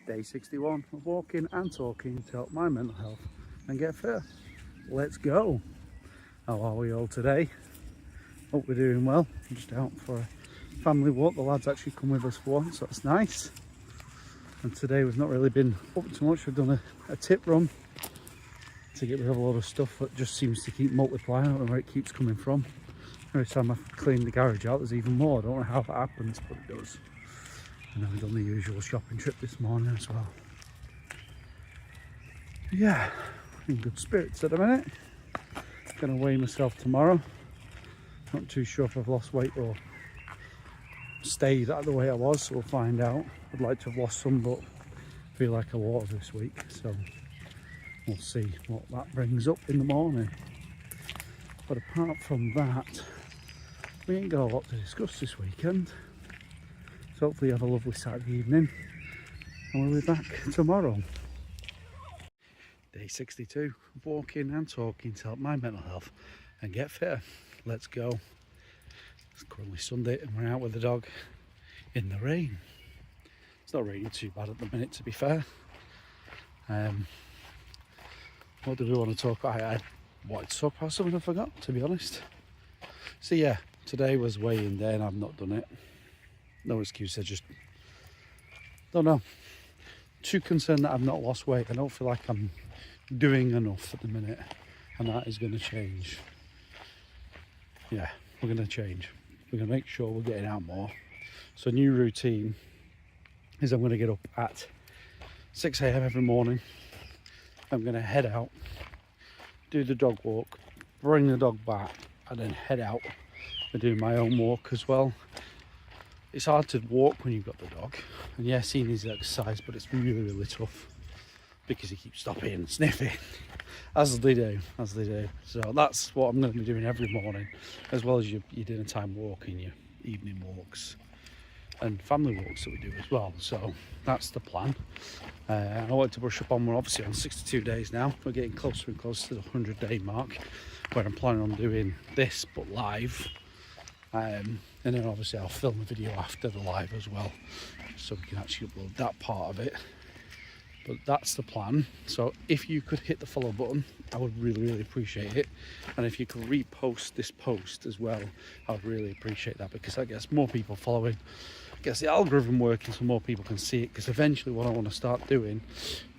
Day 61 of walking and talking to help my mental health and get fit. Let's go. How are we all today? Hope we're doing well. I'm just out for a family walk. The lads actually come with us for once, so that's nice. And today we've not really been up too much. We've done a tip run to get rid of a lot of stuff that just seems to keep multiplying. I don't know where it keeps coming from. Every time I've cleaned the garage out, there's even more. I don't know how that happens, but it does. And then we've done the usual shopping trip this morning as well. Yeah, in good spirits at the minute. Gonna weigh myself tomorrow. Not too sure if I've lost weight or stayed at the way I was, so we'll find out. I'd like to have lost some, but I feel like I was this week, so we'll see what that brings up in the morning. But apart from that, we ain't got a lot to discuss this weekend. So hopefully you have a lovely Saturday evening and we'll be back tomorrow. Day 62 of walking and talking to help my mental health and get fitter. Let's go. It's currently Sunday and we're out with the dog in the rain. It's not raining too bad at the minute, to be fair. What do we want to talk about? I wanted to talk about something I forgot, to be honest. So yeah, today was weighing day and I've not done it. No excuse, I just don't know. Too concerned that I've not lost weight. I don't feel like I'm doing enough at the minute, and that is going to change. Yeah, we're going to change. We're going to make sure we're getting out more. So new routine is I'm going to get up at 6 AM every morning. I'm going to head out, do the dog walk, bring the dog back, and then head out and do my own walk as well. It's hard to walk when you've got the dog, and yes, he needs exercise, but it's really tough because he keeps stopping and sniffing, as they do. So that's what I'm going to be doing every morning, as well as your dinner time walk and your evening walks and family walks that we do as well. So that's the plan. And I wanted to brush up on, we're obviously on 62 days now. We're getting closer and closer to the 100-day mark, where I'm planning on doing this but live. And then obviously I'll film a video after the live as well, so we can actually upload that part of it. But that's the plan. So if you could hit the follow button, I would really appreciate it. And if you could repost this post as well, I would really appreciate that, because that gets more people following, gets the algorithm working so more people can see it. Because eventually what I want to start doing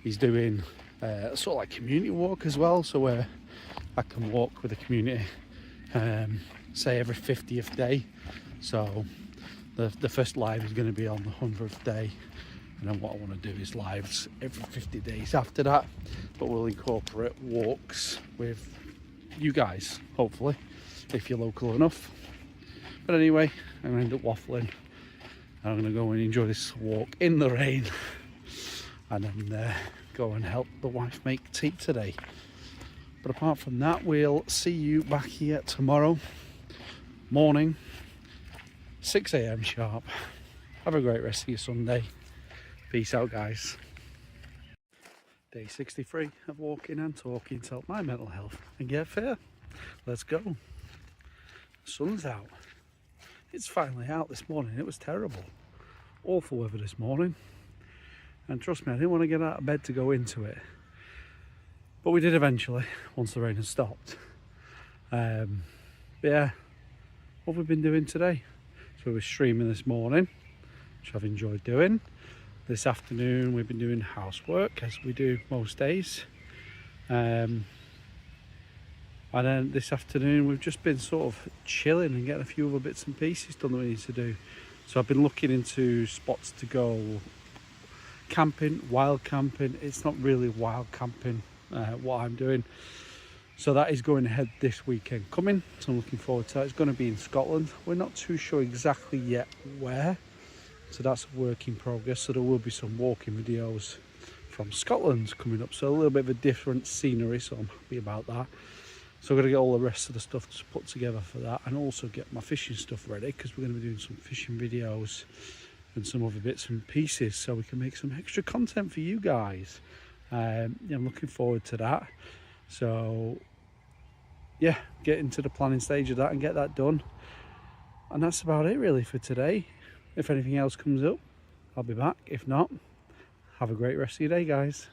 is doing sort of like community walk as well, so where I can walk with the community, say every 50th day. So the first live is going to be on the 100th day, and then what I want to do is lives every 50 days after that, but we'll incorporate walks with you guys, hopefully, if you're local enough. But anyway, I'm going to end up waffling. I'm going to go and enjoy this walk in the rain, and then go and help the wife make tea today. But apart from that, we'll see you back here tomorrow morning, 6 AM sharp. Have a great rest of your Sunday. Peace out, guys. Day 63 of walking and talking to help my mental health and get fit. Let's go. The sun's out. It's finally out this morning. It was terrible. Awful weather this morning. And trust me, I didn't want to get out of bed to go into it. But we did eventually, once the rain had stopped. But yeah, what have we been doing today? So we were streaming this morning, which I've enjoyed doing. This afternoon we've been doing housework, as we do most days. And then this afternoon we've just been sort of chilling and getting a few other bits and pieces done that we need to do. So I've been looking into spots to go camping, wild camping. It's not really wild camping what I'm doing. So that is going ahead this weekend coming, so I'm looking forward to that. It's going to be in Scotland. We're not too sure exactly yet where, so that's a work in progress. So there will be some walking videos from Scotland coming up, so a little bit of a different scenery, so I'm happy about that. So I'm going to get all the rest of the stuff to put together for that, and also get my fishing stuff ready, because we're going to be doing some fishing videos and some other bits and pieces, so we can make some extra content for you guys. Yeah, I'm looking forward to that. So yeah, get into the planning stage of that and get that done. And that's about it really for today. If anything else comes up, I'll be back. If not, have a great rest of your day, guys.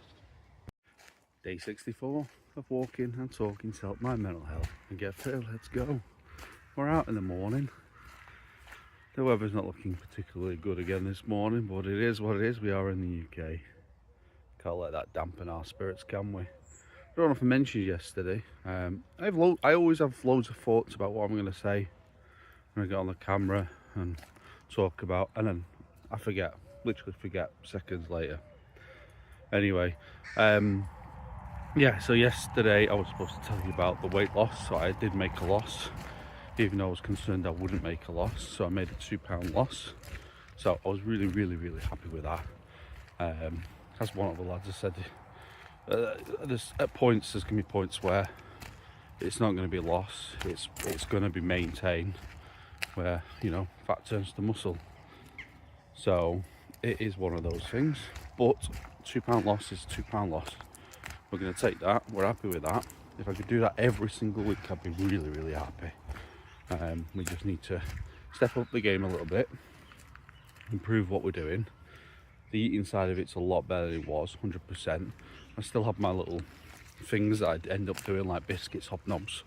Day 64 of walking and talking to help my mental health and get fit. Let's go. We're out in the morning. The weather's not looking particularly good again this morning, but it is what it is. We are in the UK. Can't let that dampen our spirits, can we? I don't know if I mentioned yesterday. I always have loads of thoughts about what I'm going to say when I get on the camera and talk about, and then I forget, literally forget seconds later. Anyway, yeah, so yesterday I was supposed to tell you about the weight loss, so I did make a loss, even though I was concerned I wouldn't make a loss. So I made a £2 loss, so I was really happy with that. As one of the lads has said, at points there's going to be points where it's not going to be a loss, it's going to be maintained, where, you know, fat turns to muscle. So it is one of those things, but £2 loss is £2 loss. We're going to take that. We're happy with that. If I could do that every single week, I'd be really happy. We just need to step up the game a little bit, improve what we're doing. The eating side of it's a lot better than it was, 100%. I still have my little things that I'd end up doing, like biscuits, hobnobs.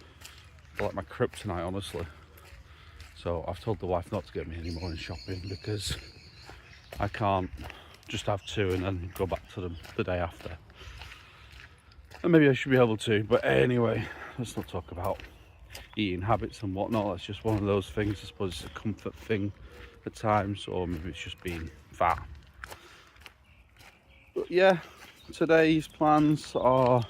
They're like my kryptonite, honestly. So I've told the wife not to get me any more in shopping, because I can't just have two and then go back to them the day after. And maybe I should be able to, but anyway, let's not talk about eating habits and whatnot. That's just one of those things. I suppose it's a comfort thing at times, or maybe it's just being fat. But yeah, today's plans are,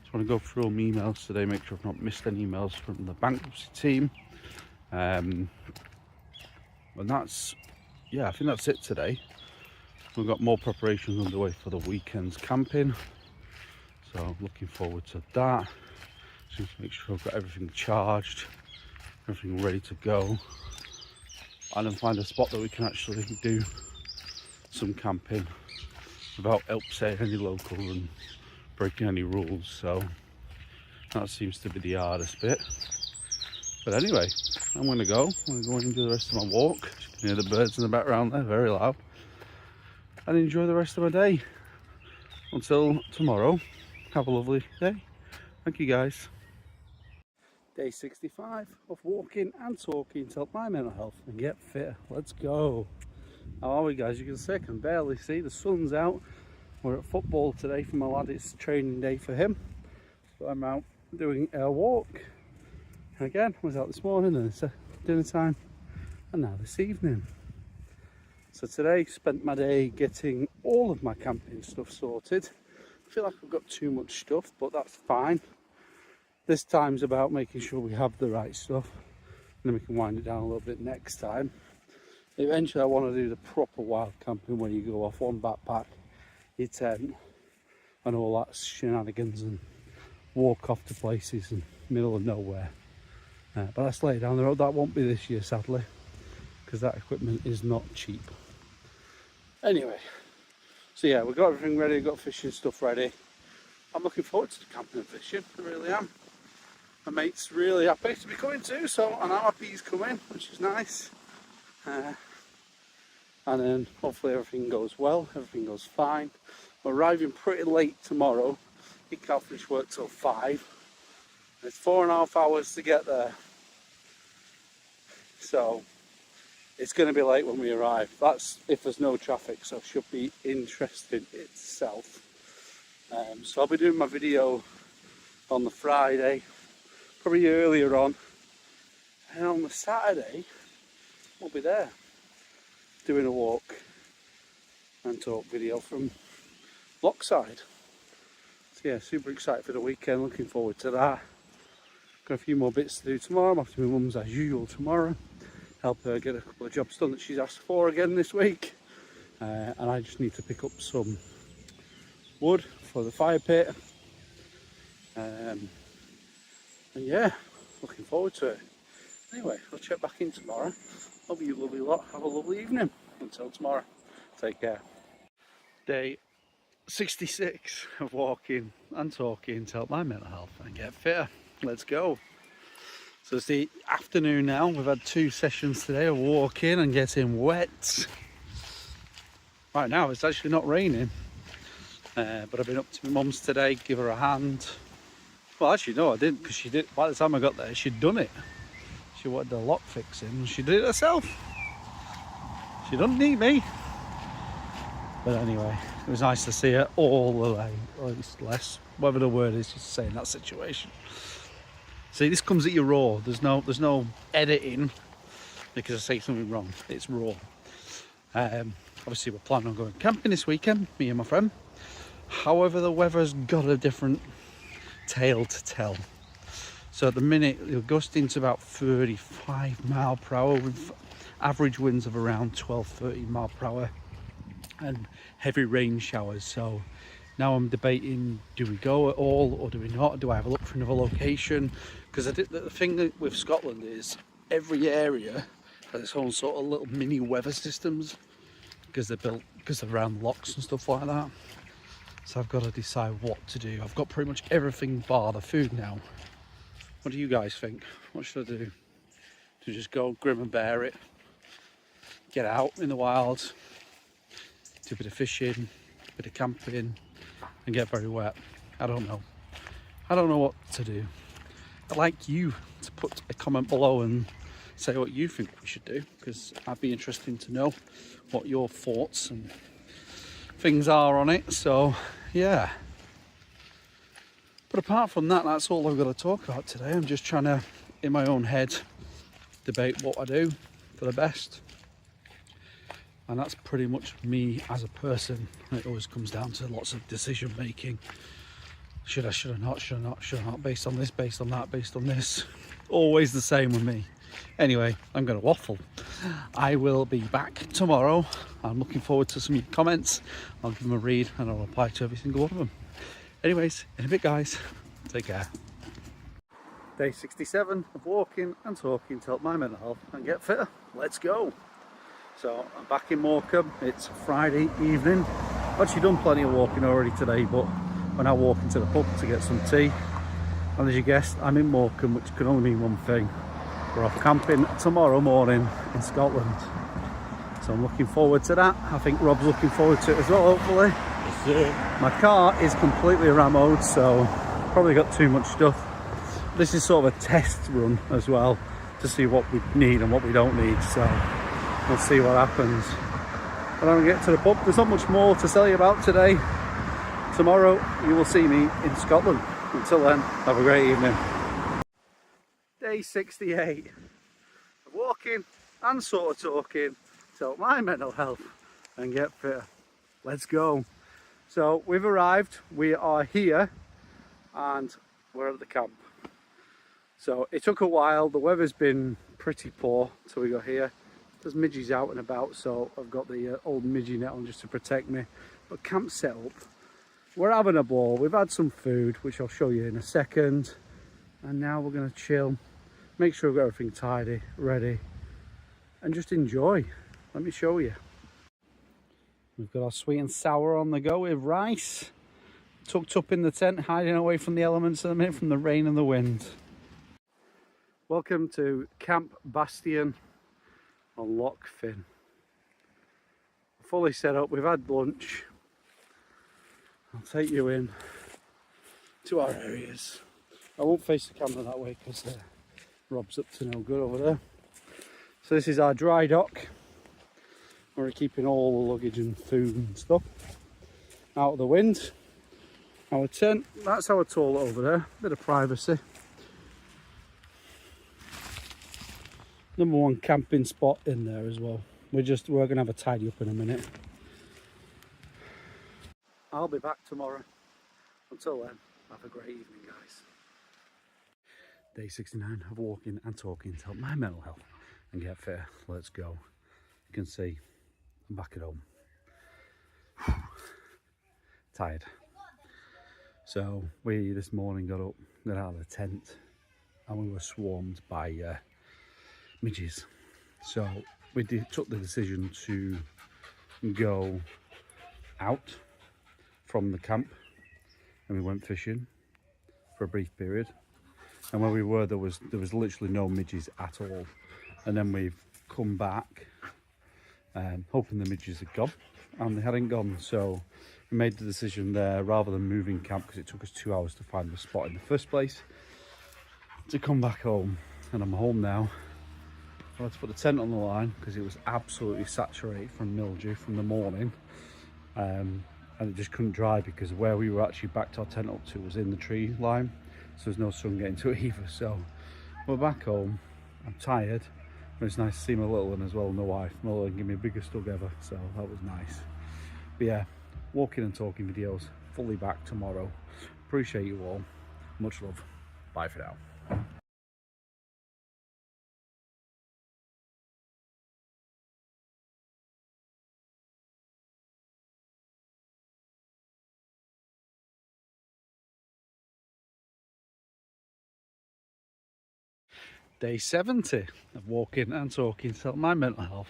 just want to go through all my emails today, make sure I've not missed any emails from the bankruptcy team. And that's, yeah, I think that's it today. We've got more preparations underway for the weekend's camping, so I'm looking forward to that. Just to make sure I've got everything charged, everything ready to go, and then find a spot that we can actually do some camping without upsetting any locals and breaking any rules. So that seems to be the hardest bit. But anyway, I'm going to go and do the rest of my walk. You can hear the birds in the background there, very loud. And enjoy the rest of my day. Until tomorrow, have a lovely day. Thank you, guys. Day 65 of walking and talking to help my mental health and get fitter. Let's go. How are we, guys? You can see I can barely see. The sun's out. We're at football today for my lad. It's training day for him. So I'm out doing a walk. And again, I was out this morning and it's dinner time. And now this evening. So today, spent my day getting all of my camping stuff sorted. I feel like I've got too much stuff, but that's fine. This time's about making sure we have the right stuff, and then we can wind it down a little bit next time. Eventually I want to do the proper wild camping, where you go off one backpack, your tent and all that shenanigans, and walk off to places in the middle of nowhere. But that's later down the road. That won't be this year, sadly, because that equipment is not cheap. Anyway, so yeah, we've got everything ready, we've got fishing stuff ready. I'm looking forward to the camping and fishing, I really am. My mate's really happy to be coming too, so I'm happy he's coming, which is nice. And then hopefully everything goes well, everything goes fine. We're arriving pretty late tomorrow. He can't finish work till 5. It's 4.5 hours to get there. So it's going to be late when we arrive. That's if there's no traffic, so it should be interesting itself. So I'll be doing my video on the Friday, probably earlier on. And on the Saturday, we'll be there doing a walk and talk video from Lockside. So yeah, super excited for the weekend, looking forward to that. Got a few more bits to do tomorrow. I'm off to my mum's as usual tomorrow. Help her get a couple of jobs done that she's asked for again this week. And I just need to pick up some wood for the fire pit. And yeah, looking forward to it. Anyway, I'll check back in tomorrow. Hope you lovely lot have a lovely evening. Until tomorrow, take care. Day 66 of walking and talking to help my mental health and get fitter. Let's go. So it's the afternoon now. We've had 2 sessions today of walking and getting wet. Right now it's actually not raining. But I've been up to my mum's today, give her a hand. Well, actually, no, I didn't, because she did. By the time I got there, she'd done it. She wanted the lock fixing. She did it herself. She doesn't need me. But anyway, it was nice to see her all the way, or at least less, whatever the word is, just saying that situation. See, this comes at you raw. There's no editing because I say something wrong. It's raw. Obviously, we're planning on going camping this weekend, me and my friend. However, the weather's got a different tale to tell. So at the minute, we're gusting to about 35 mile per hour with average winds of around 12-13 mile per hour and heavy rain showers. So now I'm debating, do we go at all or do we not? Do I have a look for another location? Because the thing with Scotland is every area has its own sort of little mini weather systems because they're built, because they're around locks and stuff like that. So I've got to decide what to do. I've got pretty much everything bar the food now. What do you guys think? What should I do? To just go grim and bear it, get out in the wild, do a bit of fishing, a bit of camping, and get very wet? I don't know. I don't know what to do. I'd like you to put a comment below and say what you think we should do, because I'd be interested to know what your thoughts and things are on it. So yeah, but apart from that, that's all I've got to talk about today. I'm just trying to, in my own head, debate what I do for the best, and that's pretty much me as a person. It always comes down to lots of decision making. Should I not, based on this, based on that, based on this. Always the same with me. Anyway, I'm going to waffle. I will be back tomorrow. I'm looking forward to some of your comments. I'll give them a read and I'll reply to every single one of them. Anyways, in a bit guys, take care. Day 67 of walking and talking to help my mental health and get fitter. Let's go. So I'm back in Morecambe. It's Friday evening. I've actually done plenty of walking already today, but we're now walking to the pub to get some tea. And as you guessed, I'm in Morecambe, which can only mean one thing. We're off camping tomorrow morning in Scotland. So I'm looking forward to that. I think Rob's looking forward to it as well, hopefully. Yes, sir. My car is completely rammed, so probably got too much stuff. This is sort of a test run as well to see what we need and what we don't need. So we'll see what happens. When I get to the pub, there's not much more to tell you about today. Tomorrow you will see me in Scotland. Until then, have a great evening. Day 68 of walking and sort of talking to help my mental health and get fitter. Let's go. So we've arrived, we are here and we're at the camp. So it took a while, the weather's been pretty poor till we got here. There's midges out and about, so I've got the old midgie net on just to protect me. But camp set up, we're having a ball. We've had some food, which I'll show you in a second. And now we're gonna chill, make sure we've got everything tidy, ready, and just enjoy. Let me show you. We've got our sweet and sour on the go with rice. Tucked up in the tent, hiding away from the elements at the minute, from the rain and the wind. Welcome to Camp Bastion on Loch Finn. Fully set up, we've had lunch. I'll take you in to our areas. I won't face the camera that way because Rob's up to no good over there. So this is our dry dock. We're keeping all the luggage and food and stuff out of the wind. Our tent, that's our toilet over there, bit of privacy. Number one camping spot in there as well. We're gonna have a tidy up in a minute. I'll be back tomorrow. Until then, have a great evening guys. Day 69 of walking and talking to help my mental health and get fitter. Let's go. You can see I'm back at home. Tired. So we this morning got up, got out of the tent, and we were swarmed by midges. So we took the decision to go out from the camp and we went fishing for a brief period. And where we were, there was literally no midges at all. And then we've come back hoping the midges had gone, and they hadn't gone. So we made the decision there, rather than moving camp, because it took us 2 hours to find the spot in the first place, to come back home. And I'm home now. I had to put the tent on the line because it was absolutely saturated from mildew from the morning, and it just couldn't dry because where we were actually backed our tent up to was in the tree line, so there's no sun getting to it either. So we're back home. I'm tired, but it's nice to see my little one as well. My wife, my little one, gave me the biggest hug ever, so that was nice. But yeah, walking and talking videos fully back tomorrow. Appreciate you all. Much love. Bye for now. Day 70 of walking and talking to help my mental health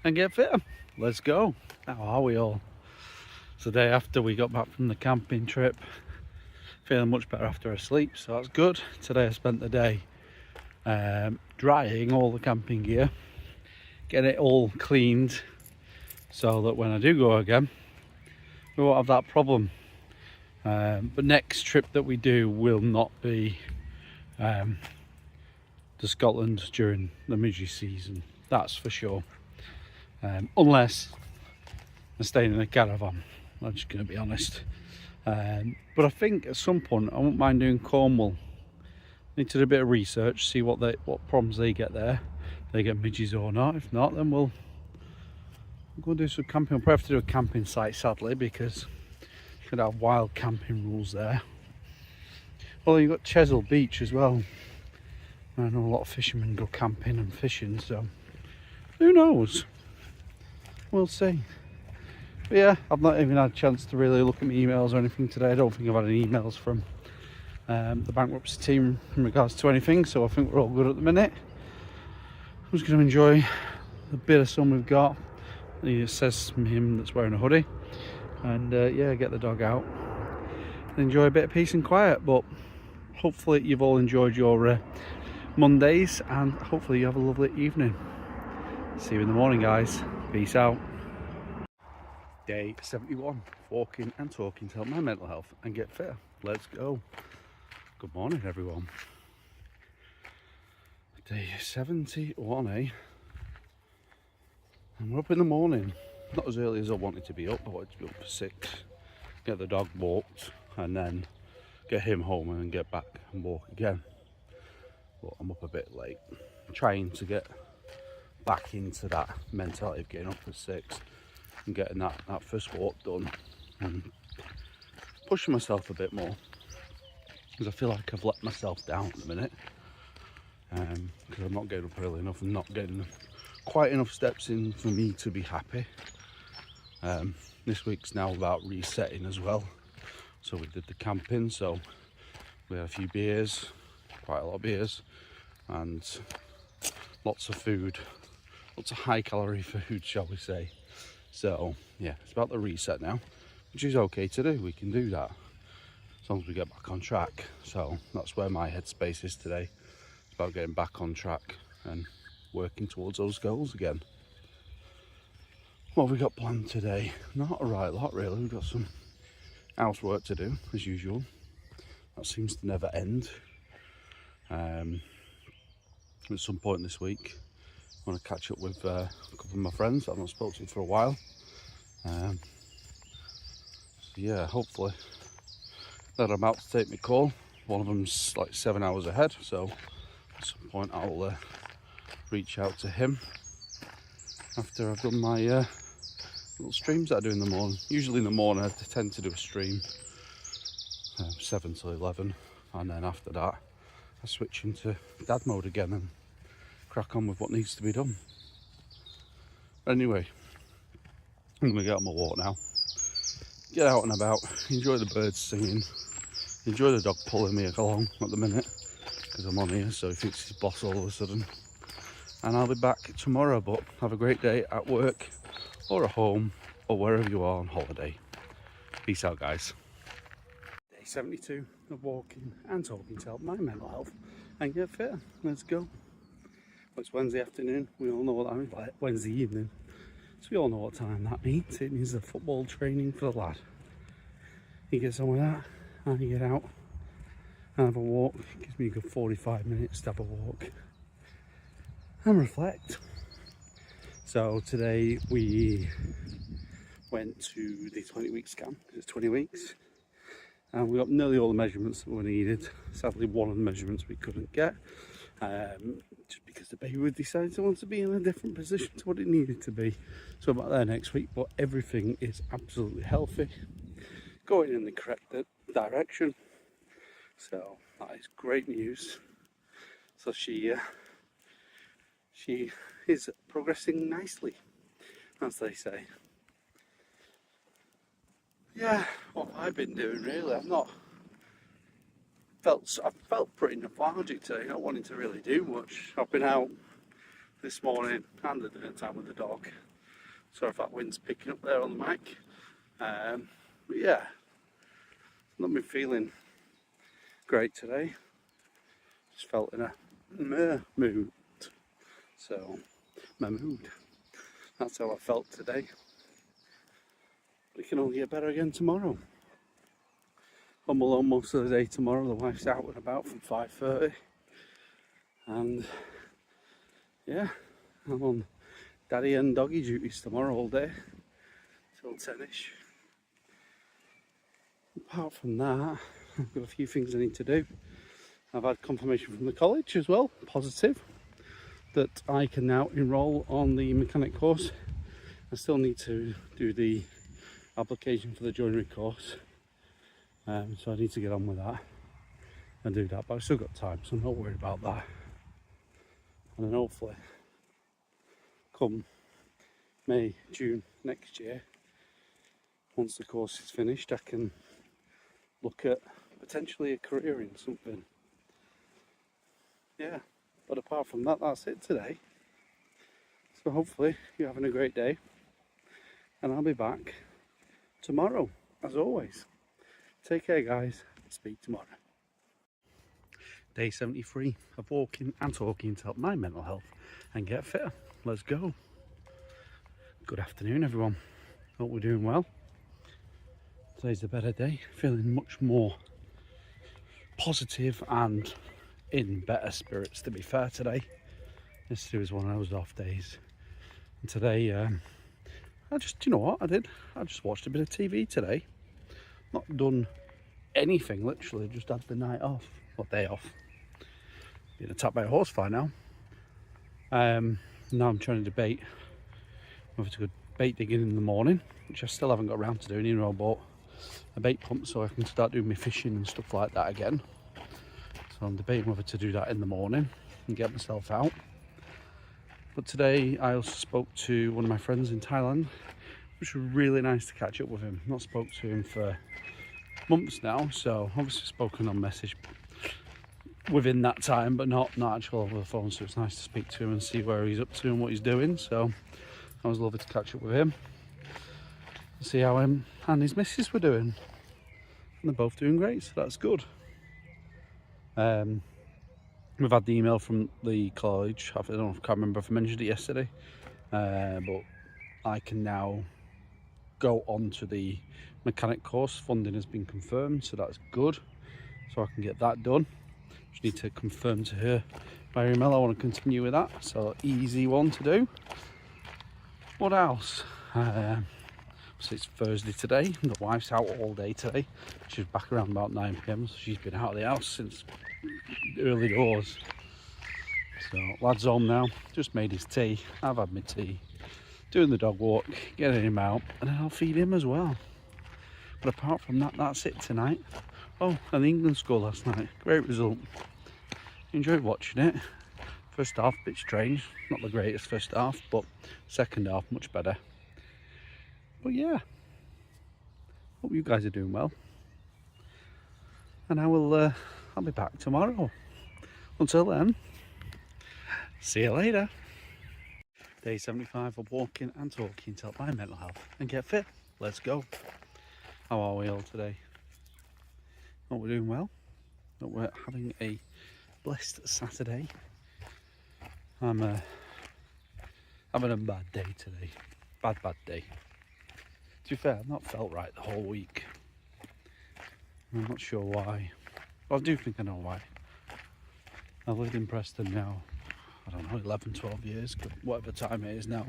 and get fitter. Let's go. How are we all? It's the day after we got back from the camping trip. Feeling much better after a sleep, so that's good. Today I spent the day drying all the camping gear, getting it all cleaned so that when I do go again, we won't have that problem. But next trip that we do will not be to Scotland during the midge season, that's for sure. Unless I'm staying in a caravan, I'm just going to be honest. But I think at some point I won't mind doing Cornwall. Need to do a bit of research, see what problems they get there. They get midges or not. If not, then we'll go do some camping. We'll probably have to do a camping site, sadly, because we could have wild camping rules there. Well, you've got Chesil Beach as well. I know a lot of fishermen go camping and fishing, so who knows? We'll see. But yeah, I've not even had a chance to really look at my emails or anything today. I don't think I've had any emails from the bankruptcy team in regards to anything, so I think we're all good at the minute. I'm just going to enjoy the bit of sun we've got. It says him that's wearing a hoodie, and yeah, get the dog out and enjoy a bit of peace and quiet. But hopefully you've all enjoyed your Mondays, and hopefully you have a lovely evening. See you in the morning, guys. Peace out. Day 71, walking and talking to help my mental health and get fitter. Let's go. Good morning, everyone. Day 71, and we're up in the morning. Not as early as I wanted to be up. I wanted to be up for 6, get the dog walked, and then get him home and then get back and walk again. But I'm up a bit late. I'm trying to get back into that mentality of getting up at 6 and getting that first walk done and pushing myself a bit more, because I feel like I've let myself down at the minute, because I'm not getting up early enough and not getting quite enough steps in for me to be happy. This week's now about resetting as well. So we did the camping, so we had a few beers, quite a lot of beers, and lots of food, lots of high calorie food, shall we say. So yeah, it's about the reset now, which is okay to do. We can do that as long as we get back on track. So that's where my headspace is today. It's about getting back on track and working towards those goals again. What have we got planned today? Not a right lot really. We've got some housework to do as usual. That seems to never end. At some point this week I want to catch up with a couple of my friends that I've not spoken to for a while. So yeah, hopefully that I'm about to take my call. One of them's like 7 hours ahead, so at some point I'll reach out to him after I've done my little streams that I do in the morning. Usually in the morning I tend to do a stream 7 till 11, and then after that I switch into dad mode again and crack on with what needs to be done. Anyway, I'm going to get on my walk now, get out and about, enjoy the birds singing, enjoy the dog pulling me along at the minute because I'm on here, so he thinks he's boss all of a sudden. And I'll be back tomorrow, but have a great day at work or at home or wherever you are on holiday. Peace out, guys. Day 72 of walking and talking to help my mental health and get fitter. Let's go. It's Wednesday afternoon. We all know what that means. Wednesday evening. So we all know what time that means. It means the football training for the lad. he gets on with that, and I get out and have a walk. It gives me a good 45 minutes to have a walk and reflect. So today we went to the 20-week scan, because it's 20 weeks, and we got nearly all the measurements that were needed. Sadly, one of the measurements we couldn't get, just because the baby would decide to want to be in a different position to what it needed to be. So about there next week, but everything is absolutely healthy, going in the correct direction. So that is great news. So she is progressing nicely, as they say. Yeah, what I've been doing really, I've felt pretty lethargic today, not wanting to really do much. I've been out this morning and at dinner time with the dog. Sorry if that wind's picking up there on the mic. But yeah, not been feeling great today. Just felt in a mood. So, my mood. That's how I felt today. But it can only get better again tomorrow. I'm alone most of the day tomorrow. The wife's out and about from 5:30. And yeah, I'm on daddy and doggy duties tomorrow all day till 10ish. Apart from that, I've got a few things I need to do. I've had confirmation from the college as well, positive, that I can now enrol on the mechanic course. I still need to do the application for the joinery course, so I need to get on with that and do that, but I've still got time, so I'm not worried about that. And then hopefully come May, June next year, once the course is finished, I can look at potentially a career in something. Yeah, but apart from that, that's it today. So hopefully you're having a great day, and I'll be back tomorrow, as always. Take care, guys. Speak tomorrow. Day 73 of walking and talking to help my mental health and get fitter. Let's go. Good afternoon, everyone. Hope we're doing well. Today's a better day. Feeling much more positive and in better spirits, to be fair, today. Yesterday was one of those off days. And today, you know what I did? I just watched a bit of TV today. Not done anything, literally, just had the night off, or day off. Being attacked by a horsefly now. Now I'm trying to debate whether to go bait digging in the morning, which I still haven't got around to doing. You know, I bought a bait pump so I can start doing my fishing and stuff like that again. So I'm debating whether to do that in the morning and get myself out. But today I also spoke to one of my friends in Thailand, which was really nice to catch up with him. Not spoke to him for months now, so obviously spoken on message within that time, but not actually over the phone. So it's nice to speak to him and see where he's up to and what he's doing. So it was lovely to catch up with him, see how him and his missus were doing, and they're both doing great, so that's good. We've had the email from the college. I can't remember if I mentioned it yesterday, but I can now go on to the mechanic course. Funding has been confirmed, so that's good, so I can get that done. Just need to confirm to her by email I want to continue with that, so easy one to do. What else? So it's Thursday today, the wife's out all day today. She's back around about 9 PM, so she's been out of the house since early doors. So lad's home now, just made his tea, I've had my tea, doing the dog walk, getting him out, and then I'll feed him as well. But apart from that, that's it tonight. Oh, and the England score last night, great result. Enjoyed watching it. First half, a bit strange, not the greatest first half, but second half, much better. But yeah, hope you guys are doing well. And I'll be back tomorrow. Until then, see you later. Day 75 of walking and talking to help my mental health and get fit. Let's go. How are we all today? Hope we're doing well. Hope we're having a blessed Saturday. I'm having a bad day today. Bad day. To be fair, I've not felt right the whole week. I'm not sure why. Well, I do think I know why. I've lived in Preston now, I don't know, 11, 12 years, whatever time it is now.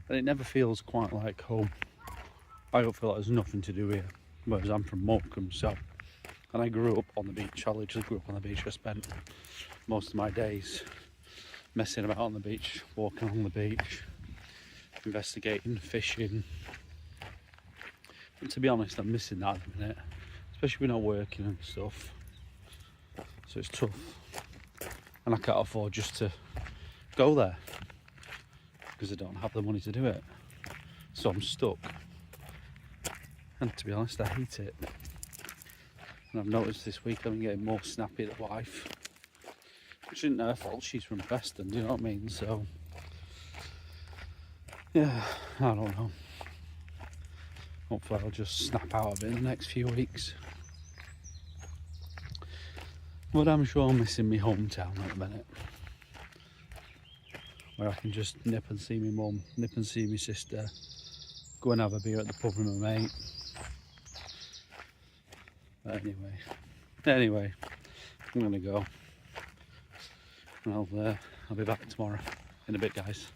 And it never feels quite like home. I don't feel like there's nothing to do here. Whereas I'm from Morecambe, so. And I grew up on the beach. I literally grew up on the beach. I spent most of my days messing about on the beach, walking on the beach, investigating, fishing. And to be honest, I'm missing that at the minute, especially when I'm working and stuff. So it's tough. And I can't afford just to go there because I don't have the money to do it. So I'm stuck. And to be honest, I hate it. And I've noticed this week I've been getting more snappy at the wife. Which isn't her fault, she's from Preston, do you know what I mean? So, yeah, I don't know. Hopefully I'll just snap out of it in the next few weeks. But I'm sure I'm missing my hometown at the minute. Where I can just nip and see my mum, nip and see my sister, go and have a beer at the pub with my mate. But anyway, I'm gonna go. And I'll be back tomorrow in a bit, guys.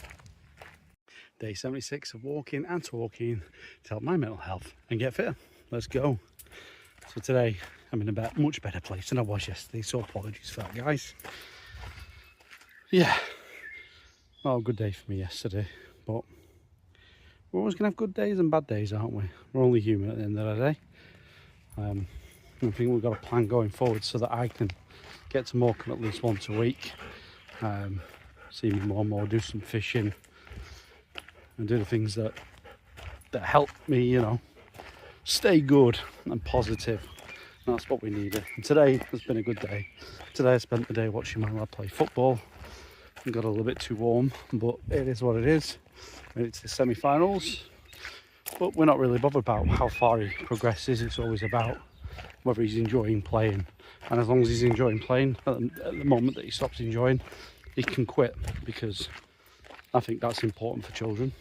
Day 76 of walking and talking to help my mental health and get fitter. Let's go. So today I'm in a much better place than I was yesterday, so apologies for that, guys. Yeah, well, good day for me yesterday, but we're always gonna have good days and bad days, aren't we? We're only human at the end of the day. I think we've got a plan going forward so that I can get to Morecambe at least once a week, see me more and more, do some fishing and do the things that help me, you know, stay good and positive. And that's what we needed. And today has been a good day. Today I spent the day watching my lad play football. It got a little bit too warm, but it is what it is. Made it to the semi-finals, but we're not really bothered about how far he progresses. It's always about whether he's enjoying playing, and as long as he's enjoying playing, at the moment that he stops enjoying, he can quit, because I think that's important for children.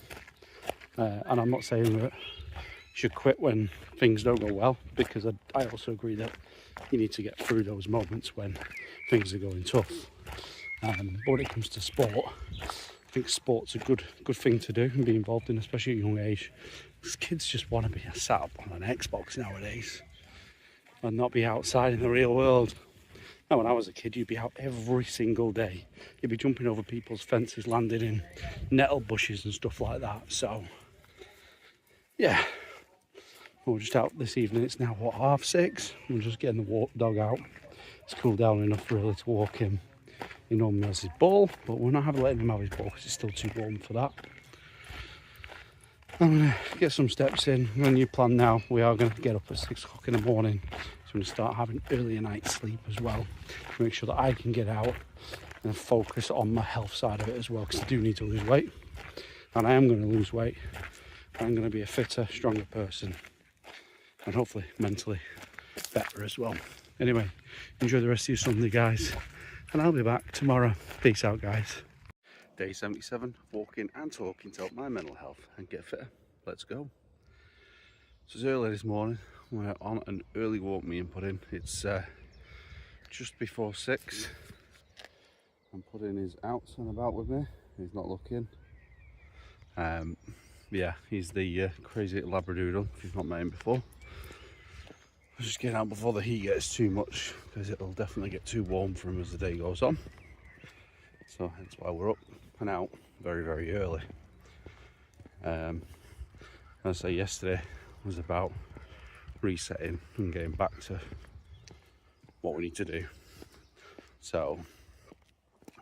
And I'm not saying that you should quit when things don't go well, because I also agree that you need to get through those moments when things are going tough. But when it comes to sport, I think sport's a good thing to do and be involved in, especially at a young age. Because kids just want to be sat up on an Xbox nowadays and not be outside in the real world. Now, when I was a kid, you'd be out every single day. You'd be jumping over people's fences, landing in nettle bushes and stuff like that. So, yeah, we're just out this evening. It's now, what, 6:30? We're just getting the dog out. It's cooled down enough really to walk him. He normally has his ball, but we're not letting him have his ball because it's still too warm for that. I'm going to get some steps in. My new plan now, we are going to get up at 6 o'clock in the morning. So I'm going to start having earlier night sleep as well, to make sure that I can get out and focus on my health side of it as well, because I do need to lose weight. And I am going to lose weight. I'm going to be a fitter, stronger person, and hopefully mentally better as well. Anyway, enjoy the rest of your Sunday, guys, and I'll be back tomorrow. Peace out, guys. Day 77, walking and talking to help my mental health and get fitter. Let's go. So it's early this morning. We're on an early walk, me and Puddin. It's just before 6. And Puddin is out and about with me. He's not looking. Yeah, he's the crazy little Labradoodle, if you've not met him before. I'm just getting out before the heat gets too much, because it'll definitely get too warm for him as the day goes on. So that's why we're up and out very, very early. As I say, yesterday was about resetting and getting back to what we need to do. So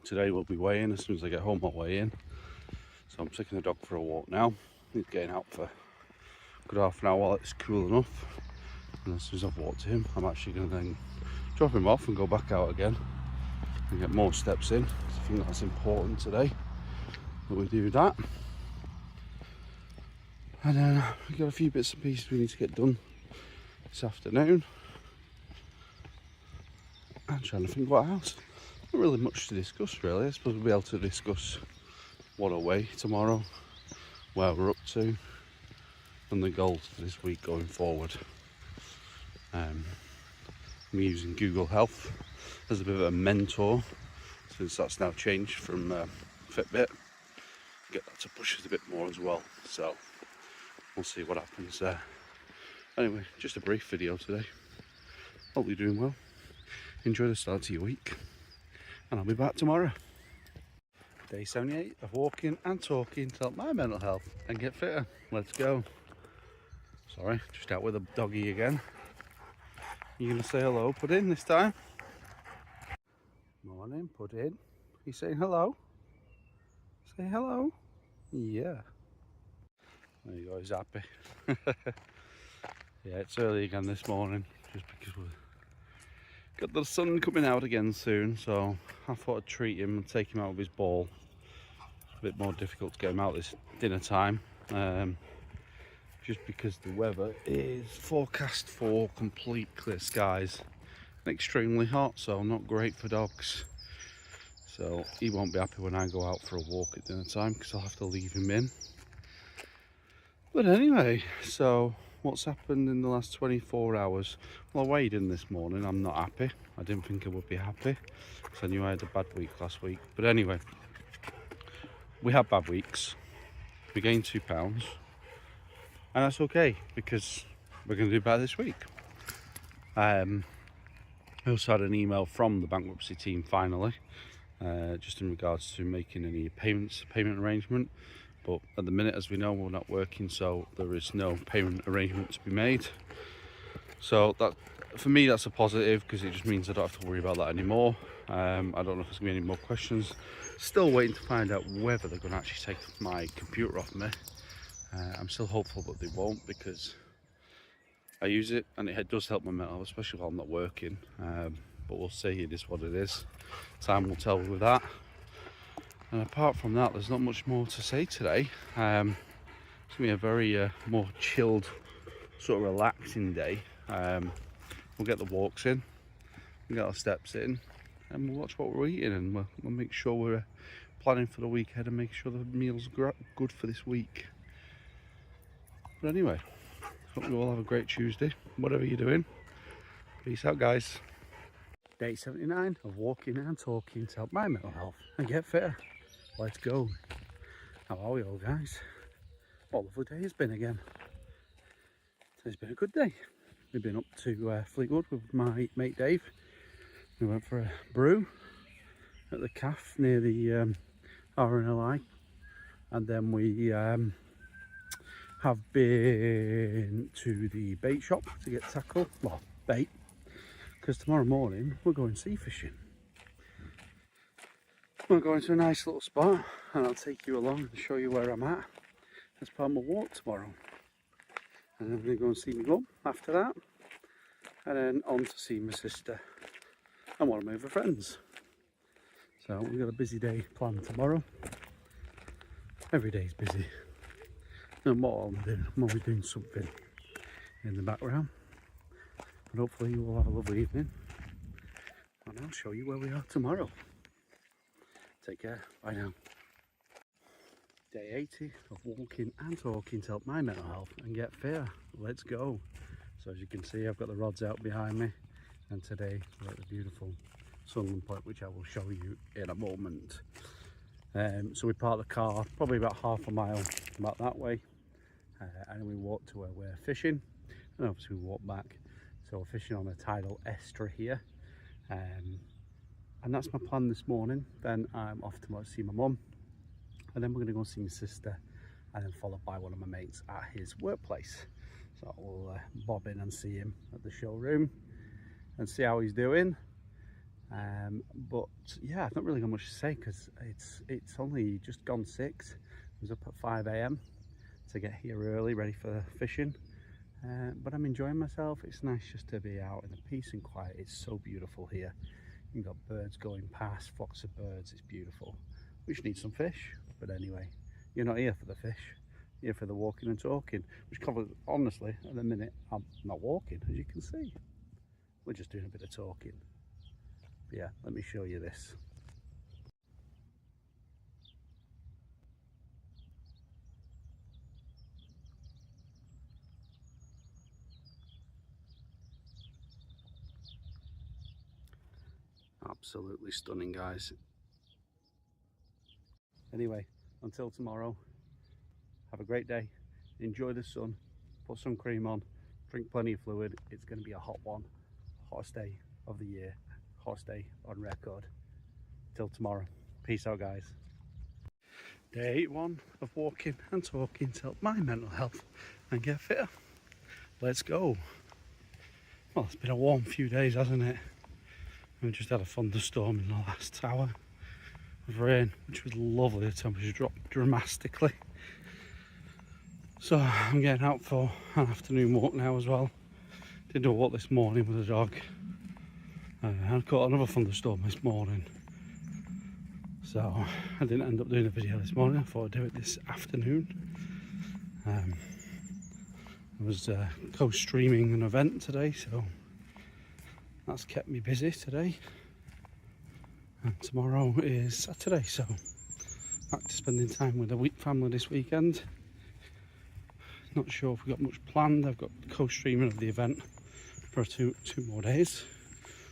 today we'll be weighing. As soon as I get home, I'll weigh in. So I'm taking the dog for a walk now. He's getting out for a good half an hour while it's cool enough. And as soon as I've walked to him, I'm actually going to then drop him off and go back out again and get more steps in. I think that's important today that we do that. And then we've got a few bits and pieces we need to get done this afternoon. I'm trying to think what else. Not really much to discuss really. I suppose we'll be able to discuss what our way tomorrow, where we're up to, and the goals for this week going forward. I'm using Google Health as a bit of a mentor since that's now changed from Fitbit. Get that to push us a bit more as well, so we'll see what happens there. Anyway, just a brief video today. Hope you're doing well. Enjoy the start of your week, and I'll be back tomorrow. Day 78 of walking and talking to help my mental health and get fitter. Let's go. Sorry, just out with a doggy again. You gonna say hello, Puddin, this time? Morning, Puddin. You saying hello? Say hello. Yeah. There you go, he's happy. Yeah, it's early again this morning, just because we've got the sun coming out again soon, so I thought I'd treat him and take him out with his ball. It's a bit more difficult to get him out this dinner time, just because the weather is forecast for complete clear skies and extremely hot, so not great for dogs. So he won't be happy when I go out for a walk at dinner time, because I'll have to leave him in. But anyway, so what's happened in the last 24 hours? Well, I weighed in this morning. I'm not happy. I didn't think I would be happy because I knew I had a bad week last week. But anyway, we have bad weeks. We gained 2 pounds, and that's okay because we're going to do better this week. I also had an email from the bankruptcy team finally, just in regards to making any payment arrangement. But at the minute, as we know, we're not working, so there is no payment arrangement to be made. So that, for me, that's a positive, because it just means I don't have to worry about that anymore. I don't know if there's going to be any more questions. Still waiting to find out whether they're going to actually take my computer off me. I'm still hopeful that they won't, because I use it and it does help my mental health, especially while I'm not working. But we'll see, it is what it is. Time will tell with that. And apart from that, there's not much more to say today. It's going to be a very more chilled, sort of relaxing day. We'll get the walks in, we'll get our steps in, and we'll watch what we're eating, and we'll make sure we're planning for the week ahead and make sure the meal's good for this week. But anyway, hope you all have a great Tuesday, whatever you're doing. Peace out, guys. Day 79 of walking and talking to help my mental health and get fitter. Let's go. How are we all, guys? What a lovely day it's been again. Today's been a good day. We've been up to Fleetwood with my mate Dave. We went for a brew at the calf near the RNLI, and then we have been to the bait shop to get tackle, well, bait, because tomorrow morning we're going sea fishing. We're going to a nice little spot, and I'll take you along and show you where I'm at as part of my walk tomorrow. And then I'm going to go and see my mum after that, and then on to see my sister and one of my other friends. So we've got a busy day planned tomorrow. Every day's busy. No matter what I'm doing, I'm always doing something in the background. But hopefully you will have a lovely evening, and I'll show you where we are tomorrow. Take care. Bye now. Day 80 of walking and talking to help my mental health and get fitter. Let's go. So as you can see, I've got the rods out behind me, and today we're at the beautiful Sunderland Point, which I will show you in a moment. So we parked the car probably about half a mile about that way, and then we walked to where we're fishing, and obviously we walked back. So we're fishing on a tidal estuary here. And that's my plan this morning. Then I'm off to see my mum, and then we're going to go see my sister, and then followed by one of my mates at his workplace. So we'll bob in and see him at the showroom and see how he's doing. But yeah, I've not really got much to say, because it's only just gone 6. I was up at 5 AM to get here early, ready for fishing. But I'm enjoying myself. It's nice just to be out in the peace and quiet. It's so beautiful here. You've got birds going past, flocks of birds. It's beautiful. We just need some fish. But anyway, you're not here for the fish. You're here for the walking and talking. Which covers, honestly, at the minute, I'm not walking, as you can see. We're just doing a bit of talking. But yeah, let me show you this. Absolutely stunning, guys. Anyway, until tomorrow, have a great day, enjoy the sun, put some cream on, drink plenty of fluid. It's going to be a hot one, hottest day of the year, hottest day on record. Till tomorrow, peace out, guys. Day 1 of walking and talking to help my mental health and get fitter. Let's go. Well, it's been a warm few days, hasn't it? We just had a thunderstorm in the last hour of rain, which was lovely. The temperature dropped dramatically. So I'm getting out for an afternoon walk now as well. Did a walk this morning with the dog. I caught another thunderstorm this morning. So I didn't end up doing a video this morning. I thought I'd do it this afternoon. I was co-streaming an event today, so that's kept me busy today. And tomorrow is Saturday, so back to spending time with the family this weekend. Not sure if we've got much planned. I've got co-streaming of the event for two more days.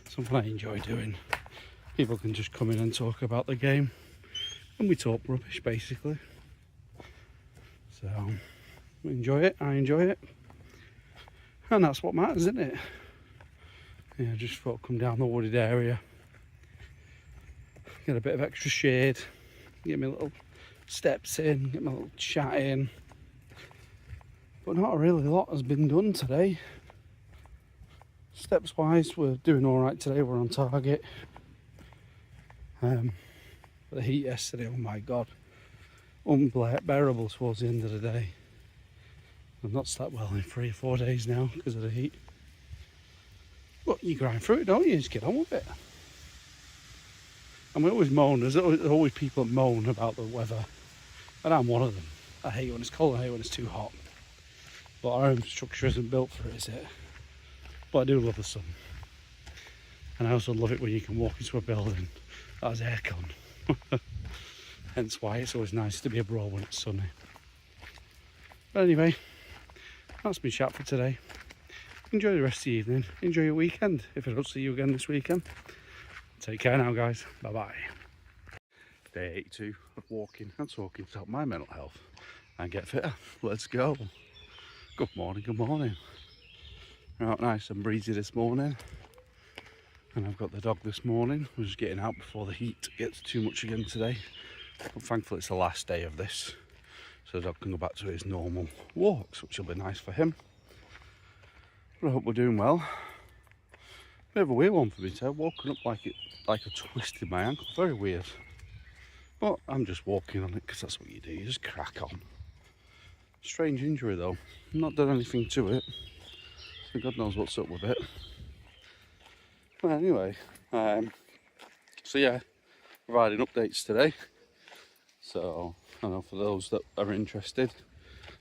Something I enjoy doing. People can just come in and talk about the game, and we talk rubbish basically. So we enjoy it, I enjoy it, and that's what matters, isn't it? Yeah, just thought I'd come down the wooded area, get a bit of extra shade, get my little steps in, get my little chat in. But not really a lot has been done today. Steps wise, we're doing all right today. We're on target. But the heat yesterday, oh my god, unbearable towards the end of the day. I've not slept well in 3 or 4 days now because of the heat. But you grind through it, don't you? Just get on with it. And we always moan. There's always people that moan about the weather, and I'm one of them. I hate when it's cold. I hate when it's too hot. But our infrastructure isn't built for it, is it? But I do love the sun. And I also love it when you can walk into a building that has aircon. Hence why it's always nice to be abroad when it's sunny. But anyway, that's my chat for today. Enjoy the rest of the evening. Enjoy your weekend. If I don't see you again this weekend. Take care now, guys. Bye-bye. Day 82 of walking and talking to help my mental health and get fitter. Let's go. Good morning, good morning. Out nice and breezy this morning, and I've got the dog this morning. We're just getting out before the heat gets too much again today, but thankfully it's the last day of this, so the dog can go back to his normal walks, which will be nice for him. But I hope we're doing well. Bit of a weird one for me today, walking up like I twisted my ankle, very weird, but I'm just walking on it because that's what you do, you just crack on. Strange injury though, not done anything to it. So God knows what's up with it. Well, anyway, so yeah, providing updates today. So I know for those that are interested,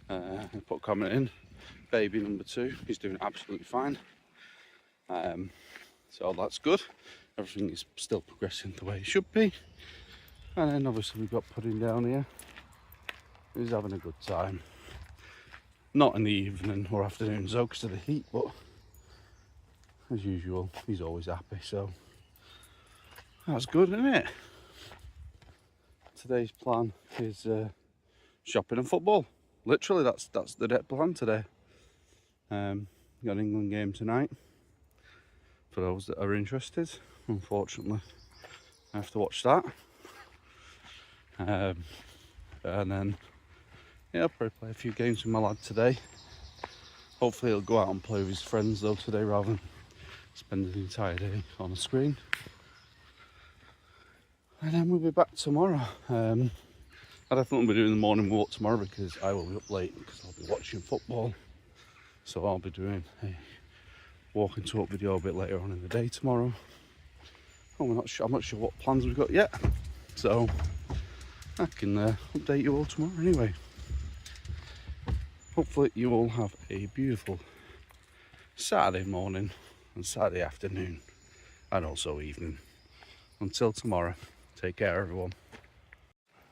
I put a comment in. Baby number 2, he's doing absolutely fine. So that's good. Everything is still progressing the way it should be. And then obviously we've got Pudding down here. He's having a good time. Not in the evening or afternoon though because of the heat, but as usual, he's always happy, so that's good, isn't it? Today's plan is shopping and football. Literally, that's the day plan today. Got an England game tonight. For those that are interested, unfortunately, I have to watch that. And then, yeah, I'll probably play a few games with my lad today. Hopefully he'll go out and play with his friends though today rather than spending the entire day on a screen. And then we'll be back tomorrow. I definitely won't be doing the morning walk tomorrow because I will be up late because I'll be watching football. So I'll be doing a walk and talk video a bit later on in the day tomorrow. Oh, I'm not sure what plans we've got yet. So I can update you all tomorrow anyway. Hopefully you all have a beautiful Saturday morning and Saturday afternoon and also evening. Until tomorrow, take care everyone.